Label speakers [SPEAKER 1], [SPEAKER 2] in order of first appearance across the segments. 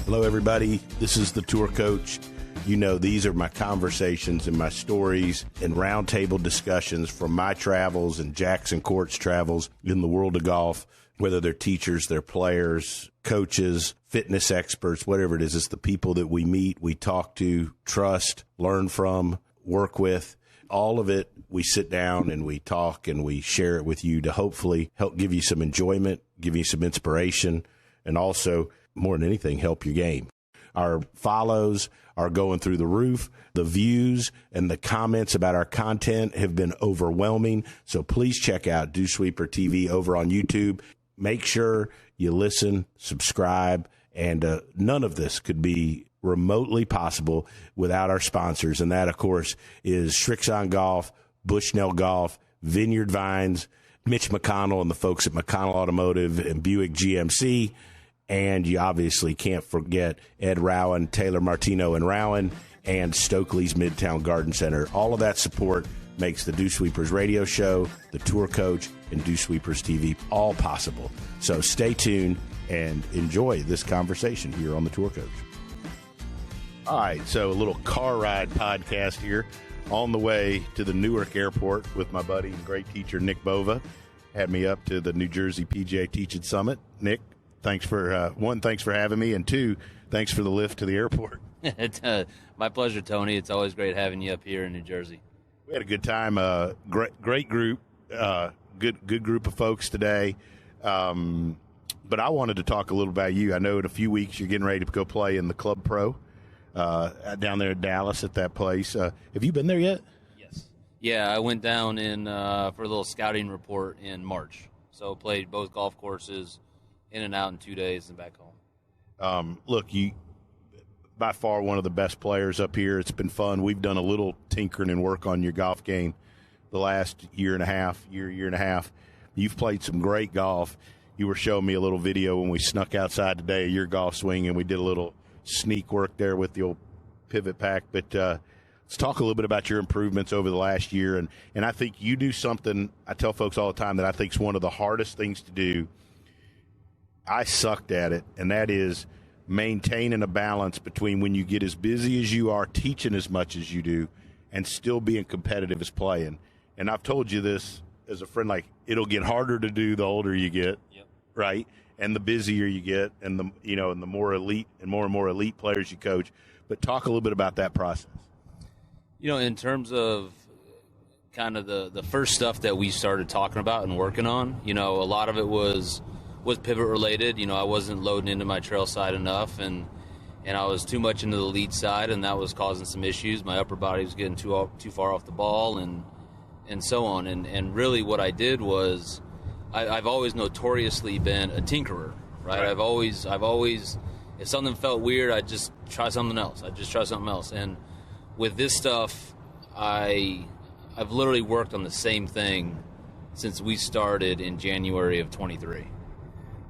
[SPEAKER 1] Hello, everybody. This is the Tour Coach. You know, these are my conversations and my stories and roundtable discussions from my travels and Jackson Court's travels in the world of golf, whether they're teachers, they're players, coaches, fitness experts, whatever it is. It's the people that we meet, we talk to, trust, learn from, work with. All of it, we sit down and we talk and we share it with you to hopefully help give you some enjoyment, give you some inspiration, and also, more than anything, help your game. Our follows are going through the roof. The views and the comments about our content have been overwhelming. So please check out Dew Sweeper TV over on YouTube. Make sure you listen, subscribe, and none of this could be remotely possible without our sponsors. And that, of course, is Shrixon Golf, Bushnell Golf, Vineyard Vines, Mitch McConnell and the folks at McConnell Automotive and Buick GMC. And you obviously can't forget Ed Rowan, Taylor Martino and Rowan, and Stokely's Midtown Garden Center. All of that support makes the Dew Sweepers radio show, the Tour Coach, and Dew Sweepers TV all possible. So stay tuned and enjoy this conversation here on the Tour Coach. All right, so a little car ride podcast here on the way to the Newark Airport with my buddy and great teacher, Nick Bova. Had me up to the New Jersey PGA Teaching Summit. Nick, thanks for, one, thanks for having me, and two, thanks for the lift to the airport.
[SPEAKER 2] My pleasure, Tony. It's always great having you up here in New Jersey.
[SPEAKER 1] We had a good time, great group, good group of folks today. But I wanted to talk a little about you. I know in a few weeks you're getting ready to go play in the Club Pro down there in Dallas at that place. Have you been there yet?
[SPEAKER 2] Yes. Yeah, I went down in for a little scouting report in March. So played both golf courses, in and out in 2 days and back home.
[SPEAKER 1] Look, you by far one of the best players up here. It's been fun. We've done a little tinkering and work on your golf game the last year and a half. You've played some great golf. You were showing me a little video when we snuck outside today of your golf swing, and we did a little sneak work there with the old pivot pack. But let's talk a little bit about your improvements over the last year. And I think you do something I tell folks all the time that I think is one of the hardest things to do. I sucked at it, and that is maintaining a balance between when you get as busy as you are, teaching as much as you do, and still being competitive as playing. And I've told you this as a friend, like, it'll get harder to do the older you get,
[SPEAKER 2] Yep.
[SPEAKER 1] right? And the busier you get, and the more elite and more elite players you coach. But talk a little bit about that process.
[SPEAKER 2] In terms of kind of the first stuff that we started talking about and working on, a lot of it was pivot related. I wasn't loading into my trail side enough, and I was too much into the lead side, and that was causing some issues. My upper body was getting too far off the ball, and so on. And really what I did was I've always notoriously been a tinkerer, right? I've always, if something felt weird, I'd just try something else. And with this stuff, I've literally worked on the same thing since we started in January of 23.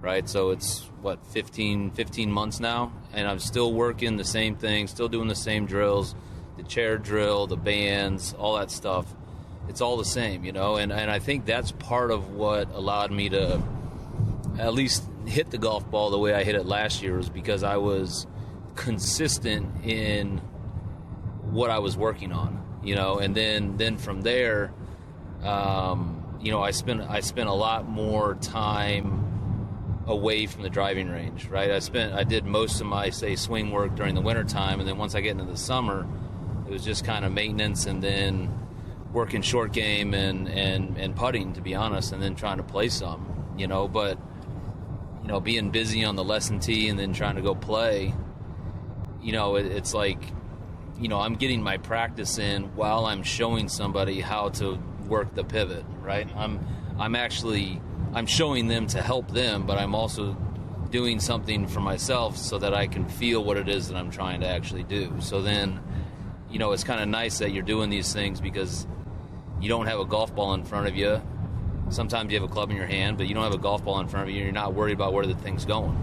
[SPEAKER 2] Right, so it's 15 months now, and I'm still working the same thing, still doing the same drills, the chair drill, the bands, all that stuff. It's all the same, and I think that's part of what allowed me to at least hit the golf ball the way I hit it last year, was because I was consistent in what I was working on, and then from there, I spent a lot more time away from the driving range, right? I did most of my, swing work during the winter time, and then once I get into the summer, it was just kind of maintenance and then working short game and putting, to be honest, and then trying to play some, but, being busy on the lesson tee and then trying to go play, it's like, I'm getting my practice in while I'm showing somebody how to work the pivot, right? I'm showing them to help them, but I'm also doing something for myself so that I can feel what it is that I'm trying to actually do. So then, it's kind of nice that you're doing these things because you don't have a golf ball in front of you. Sometimes you have a club in your hand, but you don't have a golf ball in front of you, and you're not worried about where the thing's going.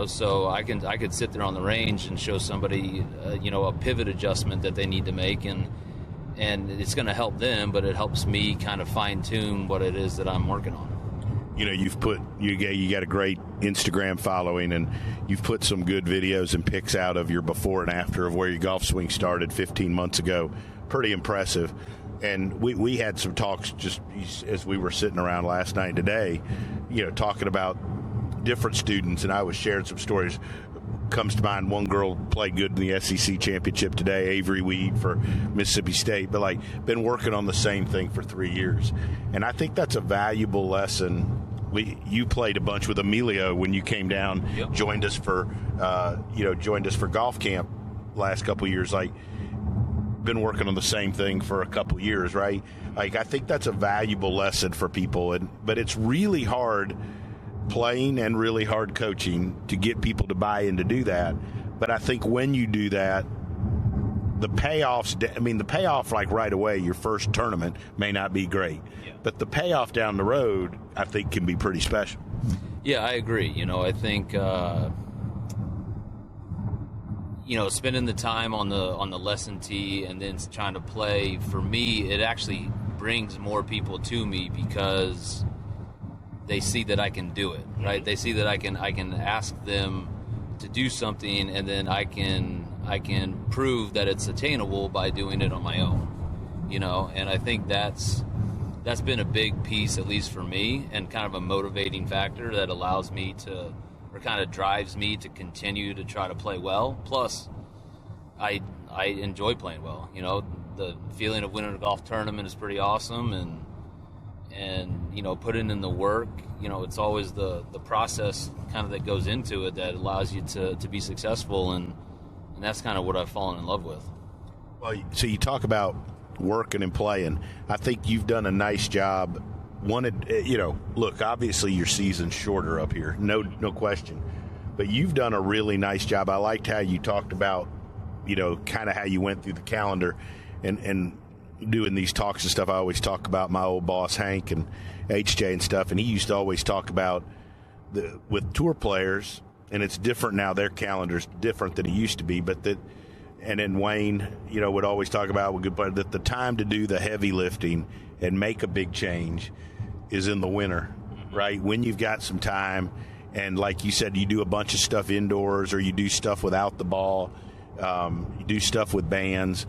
[SPEAKER 2] So I could sit there on the range and show somebody, a pivot adjustment that they need to make, and it's going to help them, but it helps me kind of fine-tune what it is that I'm working on.
[SPEAKER 1] you know, you got a great Instagram following, and you've put some good videos and pics out of your before and after of where your golf swing started 15 months ago. Pretty impressive. And we had some talks just as we were sitting around last night and today, you know, talking about different students, and I was sharing some stories. Comes to mind, one girl played good in the SEC championship today, Avery Weed for Mississippi State, but like been working on the same thing for 3 years. And I think that's a valuable lesson. You played a bunch with Emilio when you came down,
[SPEAKER 2] yep.
[SPEAKER 1] joined us for golf camp last couple of years. Like, been working on the same thing for a couple of years, right? Like, I think that's a valuable lesson for people, but it's really hard playing and really hard coaching to get people to buy in to do that. But I think when you do that, the payoff like right away, your first tournament may not be great, but the payoff down the road, I think, can be pretty special.
[SPEAKER 2] Yeah, I agree. You know, I think, you know, spending the time on the lesson tee and then trying to play, for me, it actually brings more people to me because they see that I can do it, right? They see that I can ask them to do something, and then I can prove that it's attainable by doing it on my own, you know. And I think that's been a big piece, at least for me, and kind of a motivating factor that allows me to, or kind of drives me to continue to try to play well. Plus, I enjoy playing well. You know, the feeling of winning a golf tournament is pretty awesome, and you know, putting in the work. You know, it's always the process kind of that goes into it that allows you to be successful, and that's kind of what I've fallen in love with.
[SPEAKER 1] Well, so you talk about working and playing. I think you've done a nice job. You know, look, obviously your season's shorter up here, no question, but you've done a really nice job. I liked how you talked about, you know, kind of how you went through the calendar and doing these talks and stuff. I always talk about my old boss Hank and HJ and stuff, and he used to always talk about with tour players, and it's different now, their calendar's different than it used to be, and then Wayne, you know, would always talk about with good players that the time to do the heavy lifting and make a big change is in the winter, right? When you've got some time, and like you said, you do a bunch of stuff indoors, or you do stuff without the ball, you do stuff with bands.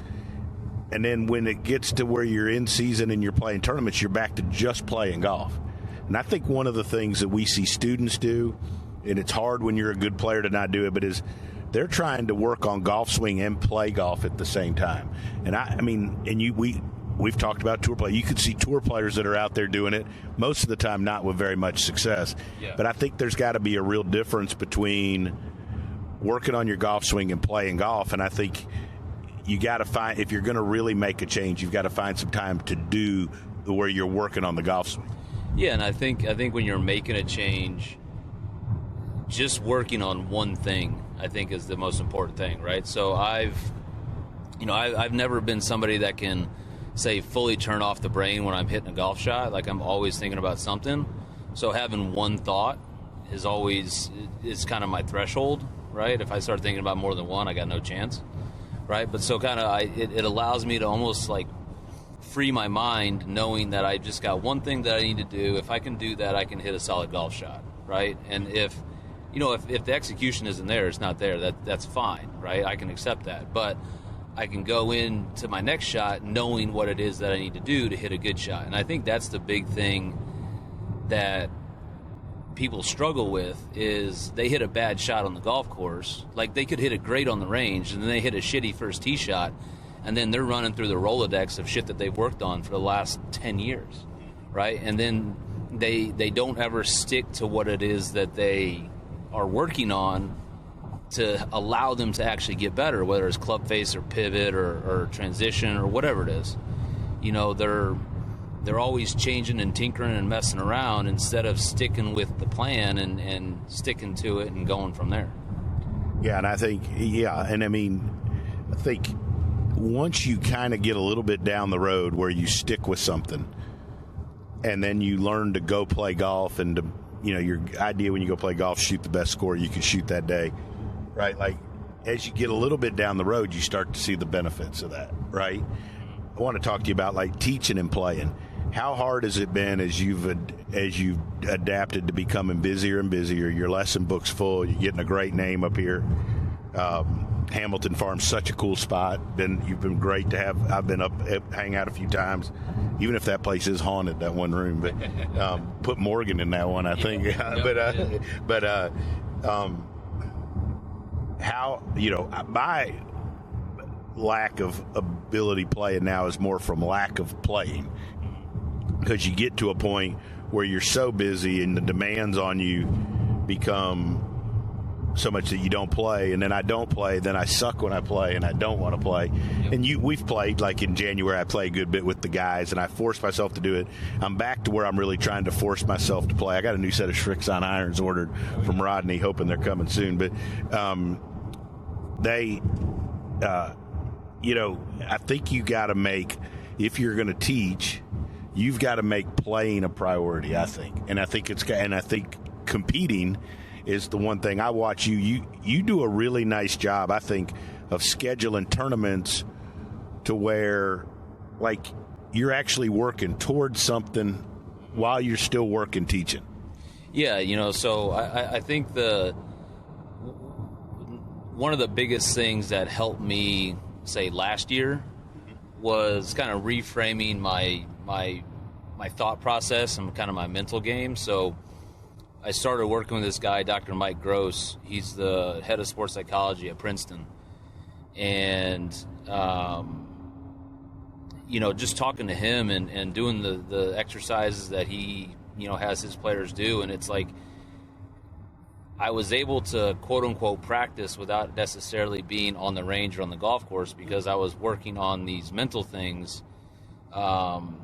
[SPEAKER 1] And then when it gets to where you're in season and you're playing tournaments, you're back to just playing golf. And I think one of the things that we see students do, and it's hard when you're a good player to not do it, but is they're trying to work on golf swing and play golf at the same time. And we've talked about tour play. You could see tour players that are out there doing it, most of the time not with very much success.
[SPEAKER 2] Yeah.
[SPEAKER 1] But I think there's got to be a real difference between working on your golf swing and playing golf. And I think you got to find, if you're going to really make a change, you've got to find some time to do where you're working on the golf swing.
[SPEAKER 2] Yeah, and I think when you're making a change, just working on one thing, I think, is the most important thing, right? So I've never been somebody that can, say, fully turn off the brain when I'm hitting a golf shot. Like, I'm always thinking about something. So having one thought is kind of my threshold, right? If I start thinking about more than one, I got no chance. Right, but so kind of it allows me to almost like free my mind, knowing that I just got one thing that I need to do. If I can do that, I can hit a solid golf shot, right? And if the execution isn't there, it's not there. That's fine, right? I can accept that, but I can go into my next shot knowing what it is that I need to do to hit a good shot. And I think that's the big thing that people struggle with, is they hit a bad shot on the golf course. Like, they could hit it great on the range, and then they hit a shitty first tee shot, and then they're running through the Rolodex of shit that they've worked on for the last 10 years, right? And then they don't ever stick to what it is that they are working on to allow them to actually get better, whether it's club face or pivot or transition or whatever it is. You know, they're always changing and tinkering and messing around instead of sticking with the plan and sticking to it and going from there.
[SPEAKER 1] Yeah, and I think, I think once you kind of get a little bit down the road where you stick with something, and then you learn to go play golf, and to, you know, your idea when you go play golf, shoot the best score you can shoot that day, right? Like, as you get a little bit down the road, you start to see the benefits of that, right? I want to talk to you about, like, teaching and playing. how hard has it been as you've adapted to becoming busier and busier? Your lesson book's full. You're getting a great name up here. Hamilton Farm's such a cool spot. You've been great to have. I've been up, hang out a few times, even if that place is haunted, that one room. But put Morgan in that one, I think. How, my lack of ability playing now is more from lack of playing, because you get to a point where you're so busy and the demands on you become so much that you don't play, and then I don't play, then I suck when I play, and I don't want to play. Yep. And we've played, like in January, I play a good bit with the guys, and I forced myself to do it. I'm back to where I'm really trying to force myself to play. I got a new set of Shrixon irons ordered from Rodney, hoping they're coming soon. But I think you got to make, if you're going to teach, you've got to make playing a priority, I think. And I think competing is the one thing. I watch you do a really nice job, I think, of scheduling tournaments to where, like, you're actually working towards something while you're still working teaching.
[SPEAKER 2] Yeah, so I think one of the biggest things that helped me, say, last year was kind of reframing my thought process and kind of my mental game. So I started working with this guy, Dr. Mike Gross. He's the head of sports psychology at Princeton. And, just talking to him and doing the exercises that he, has his players do. And it's like I was able to, quote unquote, practice without necessarily being on the range or on the golf course, because I was working on these mental things, accepting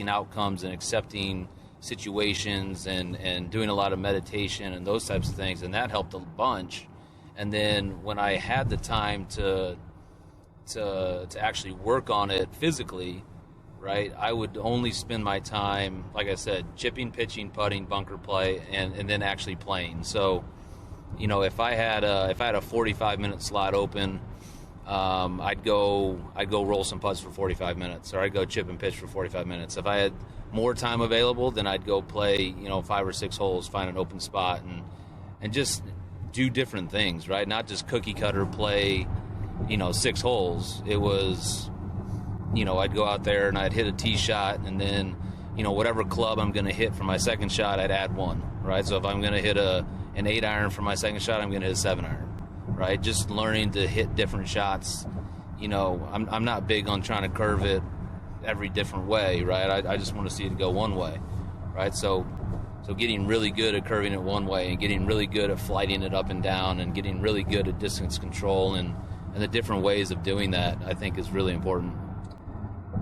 [SPEAKER 2] outcomes and accepting situations and doing a lot of meditation and those types of things, and that helped a bunch. And then when I had the time to actually work on it physically, right, I would only spend my time, like I said, chipping, pitching, putting, bunker play, and then actually playing. So, if I had a 45-minute slot open, I'd go roll some putts for 45 minutes, or I'd go chip and pitch for 45 minutes. If I had more time available, then I'd go play, 5 or 6 holes, find an open spot, and just do different things, right? Not just cookie cutter play, 6 holes. It was, I'd go out there and I'd hit a tee shot, and then, whatever club I'm going to hit for my second shot, I'd add one, right? So if I'm going to hit an 8-iron for my second shot, I'm going to hit a 7-iron, right? Just learning to hit different shots. I'm not big on trying to curve it every different way, right? I just want to see it go one way, right? So getting really good at curving it one way, and getting really good at flighting it up and down, and getting really good at distance control and the different ways of doing that, I think, is really important.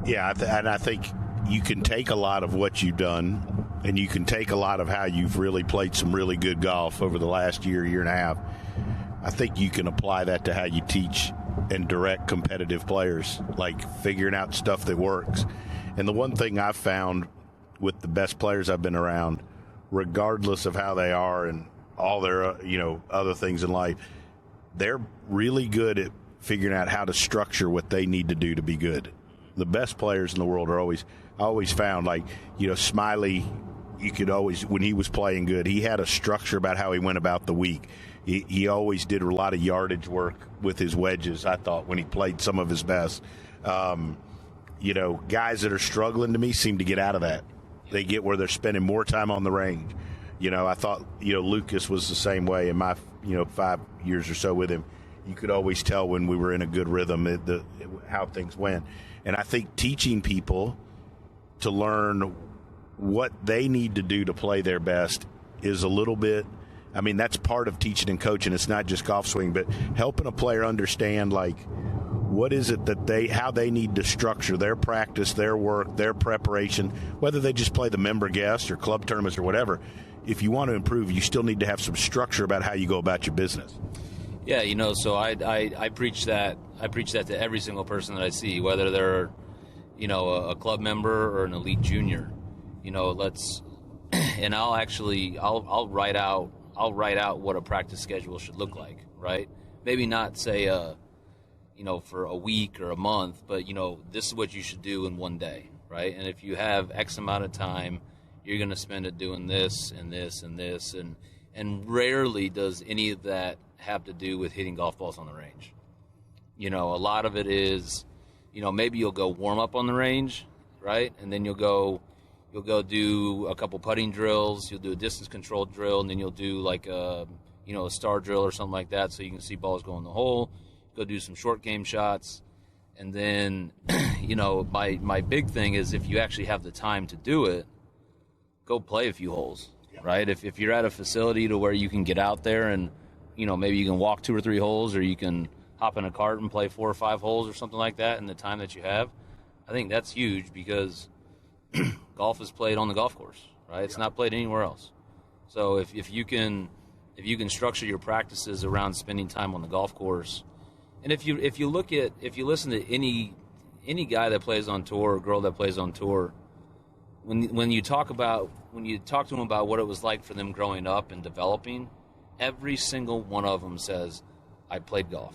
[SPEAKER 1] Yeah, and I think you can take a lot of what you've done, and you can take a lot of how you've really played some really good golf over the last year and a half. I think you can apply that to how you teach and direct competitive players, like figuring out stuff that works. And the one thing I've found with the best players I've been around, regardless of how they are and all their other things in life, they're really good at figuring out how to structure what they need to do to be good. The best players in the world are always found, like, Smiley, you could always, when he was playing good, he had a structure about how he went about the week. He always did a lot of yardage work with his wedges, I thought, when he played some of his best. Guys that are struggling, to me, seem to get out of that. They get where they're spending more time on the range. I thought, Lucas was the same way in my, 5 years or so with him. You could always tell when we were in a good rhythm how things went. And I think teaching people to learn what they need to do to play their best is a little bit, that's part of teaching and coaching. It's not just golf swing, but helping a player understand, like, what is it that how they need to structure their practice, their work, their preparation, whether they just play the member guest or club tournaments or whatever. If you want to improve, you still need to have some structure about how you go about your business.
[SPEAKER 2] Yeah, so I preach that. I preach that to every single person that I see, whether they're, a club member or an elite junior. And I'll write out what a practice schedule should look like, right? Maybe not say for a week or a month, but this is what you should do in one day, right? And if you have X amount of time, you're going to spend it doing this and this and this, and rarely does any of that have to do with hitting golf balls on the range. You know, a lot of it is, you know, maybe you'll go warm up on the range, right? And then you'll go do a couple putting drills, you'll do a distance control drill, and then you'll do like a star drill or something like that so you can see balls go in the hole, go do some short game shots. And then, you know, my big thing is if you actually have the time to do it, go play a few holes, right? If you're at a facility to where you can get out there and, you know, maybe you can walk 2 or 3 holes, or you can hop in a cart and play 4 or 5 holes or something like that in the time that you have, I think that's huge because golf is played on the golf course, right? It's not played anywhere else. So if you can structure your practices around spending time on the golf course, and if you listen to any guy that plays on tour or girl that plays on tour, when you talk to them about what it was like for them growing up and developing, every single one of them says, I played golf.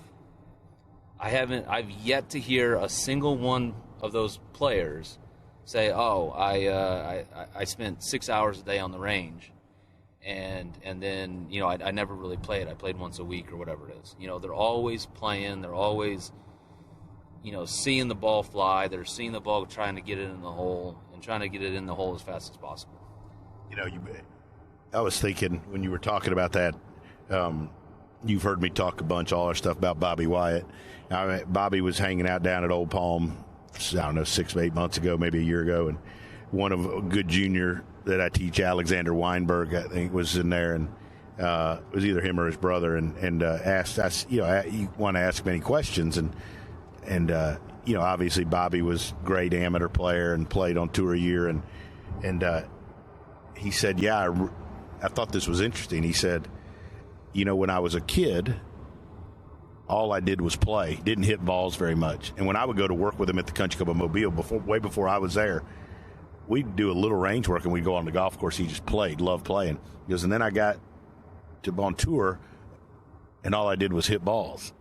[SPEAKER 2] I've yet to hear a single one of those players say, oh, I spent 6 hours a day on the range, and then, you know, I never really played. I played once a week or whatever it is. You know, they're always playing. They're always, you know, seeing the ball fly. They're seeing the ball, trying to get it in the hole, and trying to get it in the hole as fast as possible.
[SPEAKER 1] You know, I was thinking when you were talking about that, you've heard me talk a bunch, all our stuff about Bobby Wyatt. Bobby was hanging out down at Old Palm, I don't know, 6 or 8 months ago, maybe a year ago, and one of a good junior that I teach, Alexander Weinberg, I think, was in there, and it was either him or his brother, and asked us, you know, you want to ask many questions, and you know, obviously Bobby was a great amateur player and played on tour a year, and he said, yeah, I thought this was interesting. He said, you know, when I was a kid, all I did was play, didn't hit balls very much. And when I would go to work with him at the Country Club of Mobile, way before I was there, we'd do a little range work and we'd go on the golf course. He just played, loved playing. He goes, and then I got on tour, and all I did was hit balls,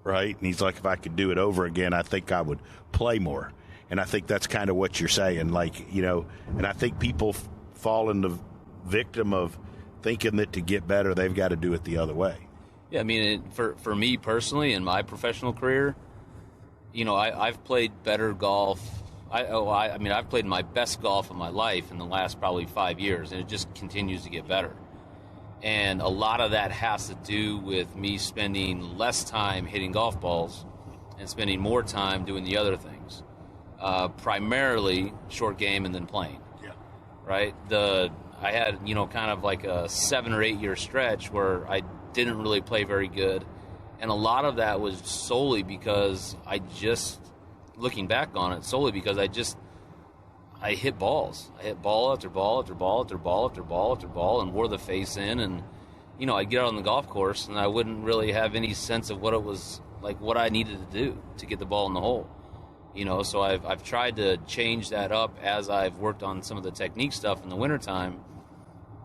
[SPEAKER 1] right? And he's like, if I could do it over again, I think I would play more. And I think that's kind of what you're saying, like, you know, and I think people fall into victim of thinking that to get better, they've got to do it the other way.
[SPEAKER 2] Yeah, I mean, for me personally, in my professional career, you know, I've played better golf. I've played my best golf of my life in the last probably 5 years, and it just continues to get better. And a lot of that has to do with me spending less time hitting golf balls and spending more time doing the other things, primarily short game and then playing.
[SPEAKER 1] Yeah.
[SPEAKER 2] Right. I had, you know, kind of like a 7 or 8 year stretch where I didn't really play very good. And a lot of that was solely because looking back on it, I hit balls. I hit ball after ball after ball after ball after ball after ball and wore the face in. And, you know, I'd get out on the golf course and I wouldn't really have any sense of what it was, like what I needed to do to get the ball in the hole. You know, so I've tried to change that up as I've worked on some of the technique stuff in the wintertime.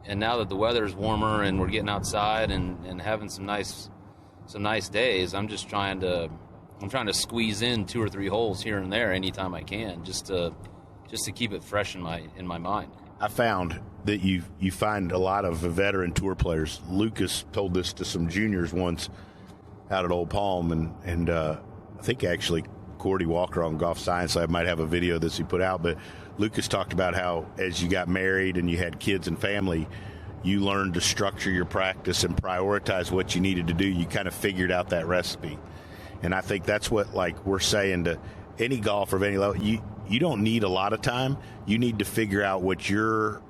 [SPEAKER 2] And now that the weather is warmer and we're getting outside and having some nice days, I'm trying to squeeze in 2 or 3 holes here and there anytime I can, just to keep it fresh in my mind. I
[SPEAKER 1] found that you find a lot of veteran tour players. Lucas told this to some juniors once out at Old Palm, and I think actually Cordy Walker on Golf Science Lab might have a video of this he put out, but Lucas talked about how as you got married and you had kids and family, you learned to structure your practice and prioritize what you needed to do. You kind of figured out that recipe. And I think that's what, like, we're saying to any golfer of any level, you don't need a lot of time. You need to figure out what your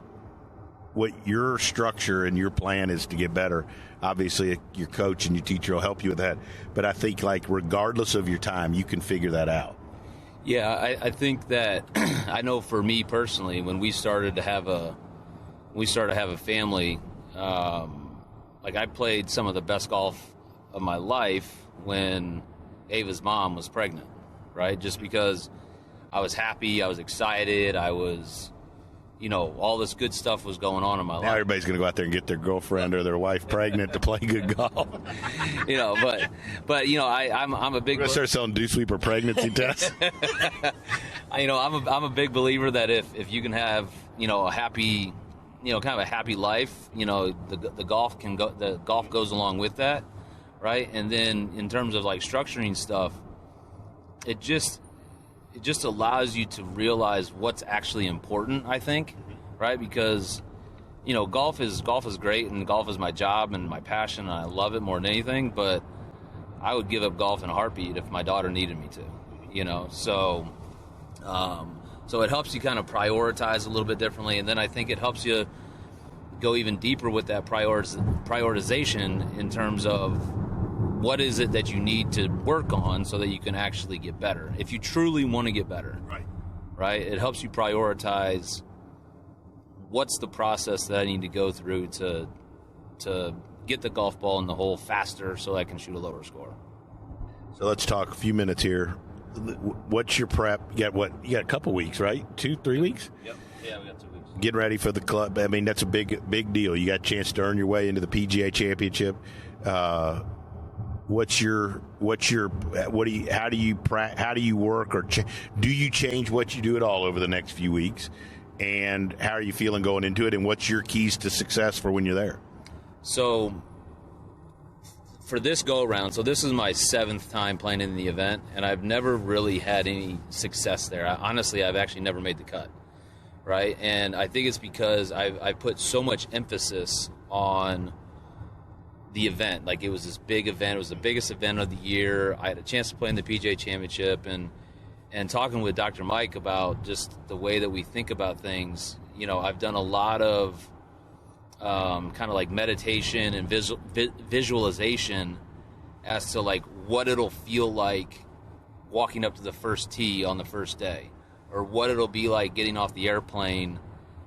[SPEAKER 1] structure and your plan is to get better. Obviously, your coach and your teacher will help you with that. But I think, like, regardless of your time, you can figure that out.
[SPEAKER 2] Yeah, I think that I know for me personally, when we started to have a family, like I played some of the best golf of my life when Ava's mom was pregnant, right? Just because I was happy, I was excited, I was, all this good stuff was going on in my life.
[SPEAKER 1] Now everybody's going to go out there and get their girlfriend or their wife pregnant to play good golf.
[SPEAKER 2] But I'm a big.
[SPEAKER 1] We're going to start selling dew sweeper pregnancy tests.
[SPEAKER 2] I'm a big believer that if you can have a happy, kind of a happy life, the golf goes along with that, right? And then in terms of like structuring stuff, it just allows you to realize what's actually important, I think, right? Because, golf is great, and golf is my job and my passion, and I love it more than anything, but I would give up golf in a heartbeat if my daughter needed me to, so it helps you kind of prioritize a little bit differently, and then I think it helps you go even deeper with that prioritization in terms of what is it that you need to work on so that you can actually get better. If you truly want to get better, right? It helps you prioritize what's the process that I need to go through to get the golf ball in the hole faster so I can shoot a lower score.
[SPEAKER 1] So let's talk a few minutes here. What's your prep? You got a couple weeks, right? 2-3 weeks?
[SPEAKER 2] Yep. Yeah, we got 2 weeks.
[SPEAKER 1] Getting ready for the club. I mean, that's a big deal. You got a chance to earn your way into the PGA Championship. How do you work, or do you change what you do at all over the next few weeks? And how are you feeling going into it? And what's your keys to success for when you're there?
[SPEAKER 2] So for this go around, so this is my 7th time playing in the event, and I've never really had any success there. Honestly, I've actually never made the cut, right? And I think it's because I put so much emphasis on the event. Like, it was this big event. It was the biggest event of the year. I had a chance to play in the PGA Championship, and talking with Dr. Mike about just the way that we think about things. I've done a lot of kind of like meditation and visualization as to like what it'll feel like walking up to the first tee on the first day, or what it'll be like getting off the airplane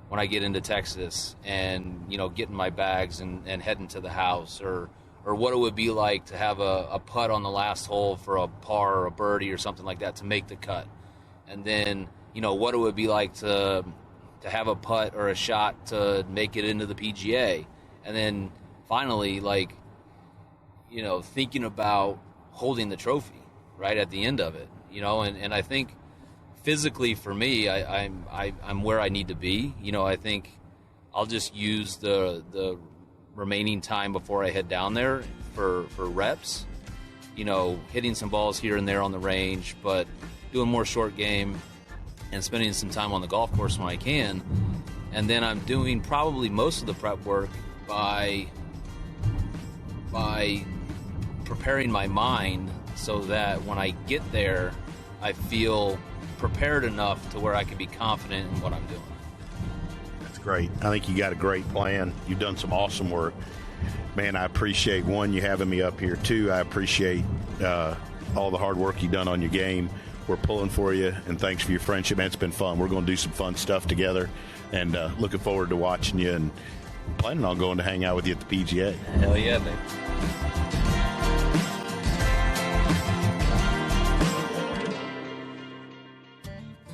[SPEAKER 2] when I get into Texas and, getting my bags and heading to the house, or what it would be like to have a putt on the last hole for a par or a birdie or something like that to make the cut. And then, what it would be like to have a putt or a shot to make it into the PGA. And then finally, thinking about holding the trophy right at the end of it, and I think physically for me, I'm where I need to be. I think I'll just use the remaining time before I head down there for reps, hitting some balls here and there on the range, but doing more short game and spending some time on the golf course when I can. And then I'm doing probably most of the prep work by preparing my mind so that when I get there, I feel prepared enough to where I can be confident in what I'm doing.
[SPEAKER 1] That's great. I think you got a great plan. You've done some awesome work. Man, I appreciate, one, you having me up here. Two, I appreciate all the hard work you've done on your game. We're pulling for you, and thanks for your friendship, man. It's been fun. We're going to do some fun stuff together, and looking forward to watching you, and planning on going to hang out with you at the PGA.
[SPEAKER 2] Hell yeah, man.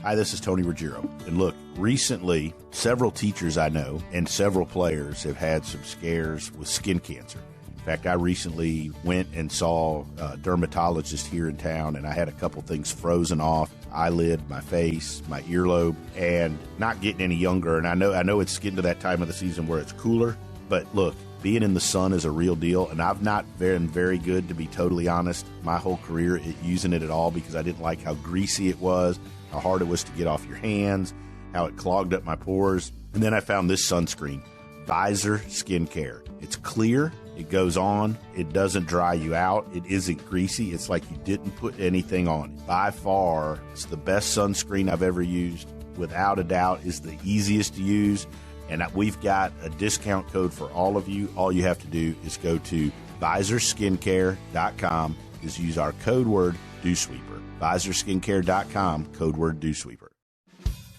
[SPEAKER 1] Hi, this is Tony Ruggiero. And look, recently, several teachers I know and several players have had some scares with skin cancer. In fact, I recently went and saw a dermatologist here in town, and I had a couple things frozen off, eyelid, my face, my earlobe, and not getting any younger. And I know it's getting to that time of the season where it's cooler, but look, being in the sun is a real deal, and I've not been very good, to be totally honest, my whole career at using it at all, because I didn't like how greasy it was, how hard it was to get off your hands, how it clogged up my pores. And then I found this sunscreen, Visor Skincare. It's clear, it goes on, it doesn't dry you out, it isn't greasy, it's like you didn't put anything on it. By far, it's the best sunscreen I've ever used. Without a doubt, is the easiest to use. And we've got a discount code for all of you. All you have to do is go to visorskincare.com, is use our code word DEWSWEEPER. visorskincare.com, code word DEWSWEEPER.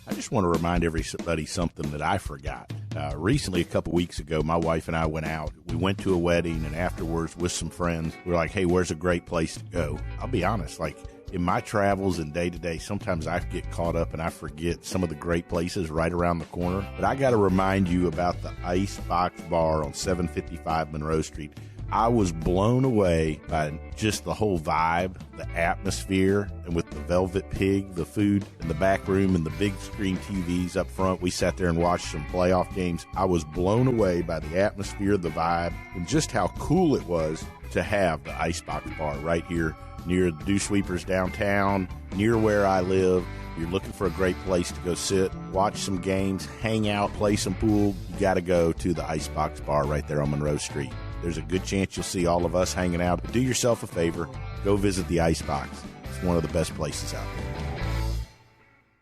[SPEAKER 1] I just want to remind everybody something that I forgot. Recently, a couple weeks ago, my wife and I went out. We went to a wedding, and afterwards with some friends, we were like, hey, where's a great place to go? I'll be honest, In my travels and day-to-day, sometimes I get caught up and I forget some of the great places right around the corner. But I got to remind you about the Icebox Bar on 755 Monroe Street. I was blown away by just the whole vibe, the atmosphere, and with the Velvet Pig, the food in the back room, and the big screen TVs up front. We sat there and watched some playoff games. I was blown away by the atmosphere, the vibe, and just how cool it was to have the Icebox Bar right here near the Dew Sweepers downtown, near where I live. You're looking for a great place to go sit, watch some games, hang out, play some pool. You got to go to the Icebox Bar right there on Monroe Street. There's a good chance you'll see all of us hanging out. But do yourself a favor, go visit the Icebox. It's one of the best places out there.